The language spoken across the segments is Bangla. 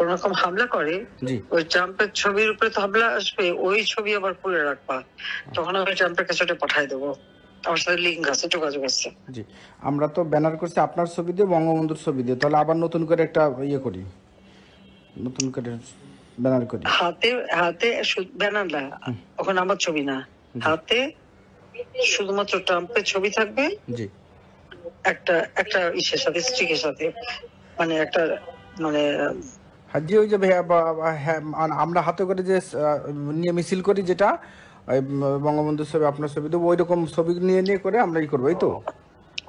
কোন রকম হামলা করে, ওই ট্রাম্পের ছবির উপরে তো হামলা আসবে, ওই ছবি আবার খুলে রাখবা, তখন আমি ট্রাম্পের কাছে ওটা পাঠাই দেবো। আমার সাথে লিঙ্ক আছে, যোগাযোগ আছে। জি, আমরা তো ব্যানার করছি আপনার ছবি দিয়ে, বঙ্গবন্ধুর ছবি দিয়ে, তাহলে আবার নতুন করে একটা ইয়ে করি, নতুন করে ব্যানার করি। হাতে হাতে ব্যানার না, ওখানে আমার ছবি না, হাতে শুধুমাত্র ট্রাম্পের ছবি থাকবে। জি, একটা একটা ইসের সাথে, স্ট্রিকের সাথে, মানে একটা মানে জি, ওই যে আমরা হাতে করে যে নিয়ে মিছিল করি, যেটা বঙ্গবন্ধুর ছবি আপনার ছবি দেবো, ওই রকম ছবি নিয়ে নিয়ে করে আমরা ই করবো, এই তো।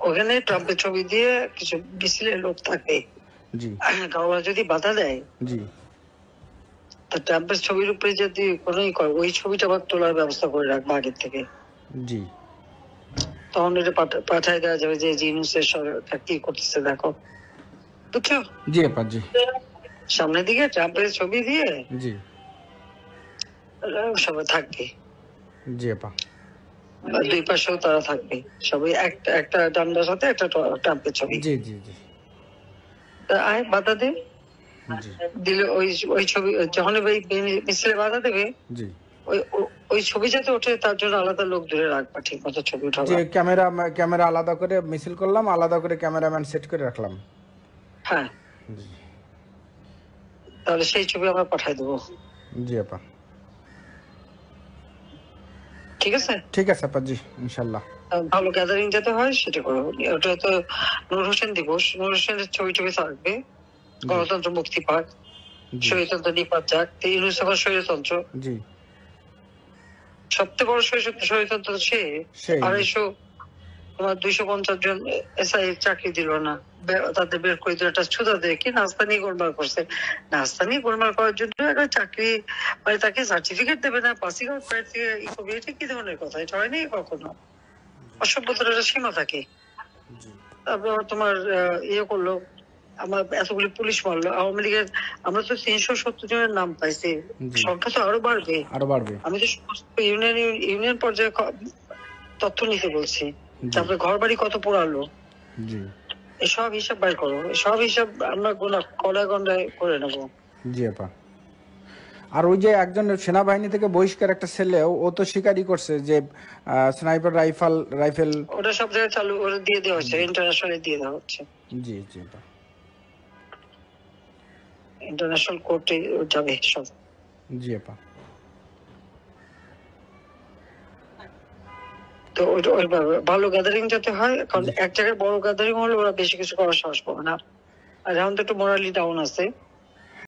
ওখানে ট্রাম্পের ছবি দিয়ে কিছু মিছিলের লোক থাকে, জি, কাউরা যদি বাধা দেয়, জি, তা ট্রাম্পের ছবির উপরে যদি কোনোই করে, ওই ছবিটা আবার তোলার ব্যবস্থা করে রাখবো আগের থেকে। জি, তখন এটা পাঠায় দেওয়া যাবে যে জিনিসের সরকার কি করতেছে দেখো, বুঝছো? জি আপা, জি, সামনের দিকে ট্রাম্পের ছবি দিয়ে জি, সবাই থাকবে, জি আপা, দুই পাশেও তারা থাকবে, সবাই একটা একটা ডান্ডার সাথে একটা ট্রাম্পের ছবি। জি, জি, জি, আয় বাধা দে, জি, দিলে ওই ওই ছবি যখন মিছিলে বাধা দেবে, জি, ওই ওই ছবি যাতে ওঠে তার জন্য আলাদা লোক ধরে রাখবা, ঠিক মতো ছবি উঠাবা। যে ক্যামেরা আলাদা করে মিছিল করলাম, আলাদা করে ক্যামেরাম্যান সেট করে রাখলাম। হ্যাঁ, জি, তাহলে সেই ছবি আমরা পাঠাই দেবো। জি আপা, ঠিক আছে, ঠিক আছে আপা, জি, ইনশাল্লাহ। ভালো গ্যাদারিং যাতে হয় সেটা করো। ওটা তো নূর হোসেন দিবস, নূর হোসেনের ছবি টবি থাকবে, গণতন্ত্র মুক্তি পাক, স্বৈরতন্ত্র নিপাত যাক, ইউনুস আবার স্বৈরতন্ত্র। জি, সবচেয়ে বড় স্বৈরতন্ত্র সে, 250 তোমার 250 জন এসআই চাকরি দিল না, তাদের বের করে দিল, একটা ছুতা দিয়ে কি নাস্তা নিয়ে গোলমাল করছে। নাস্তা নিয়ে গোলমাল করার জন্য একটা চাকরি, মানে তাকে সার্টিফিকেট দেবে না, পাসিং আউট থেকে এটা কি ধরনের কথা? এটা হয়নি কখনো। অসভ্যতার একটা সীমা থাকে। তারপর তোমার ইয়ে করলো, আমার এতগুলি পুলিশ মারলো আওয়ামী লীগের, আমরা তো 370 জনের নাম পাইছি, সংখ্যা তো আরো বাড়বে, আরো বাড়বে। আমি তো সমস্ত ইউনিয়ন পর্যায়ে তথ্য নিতে বলছি। তারপরে ঘর বাড়ি কত পোড়ালো, এসব হিসাব বাইর করো, সব হিসাব আমরা কলায় গন্ডায় করে নেবো। জি আপা। আর ওই যে একজন সেনাবাহিনী থেকে বহিষ্কার একটা ছেলে, ও তো স্বীকারই করছে যে স্নাইপার রাইফেল ওটা সব জায়গায় চালু করে দিয়ে দেওয়া হচ্ছে, ইন্টারন্যাশনালি দিয়ে দেওয়া হচ্ছে। জি, জি আপা, ইন্টারন্যাশনাল কোর্টে যাবে সব। জি আপা। তো ওইভাবে ভালো গ্যাদারিং যাতে হয়, কারণ এক জায়গায় বড় গ্যাদারিং হলে ওরা বেশি কিছু করার সাহস পাবে না। আর এখন তো একটু মোরালি ডাউন আছে।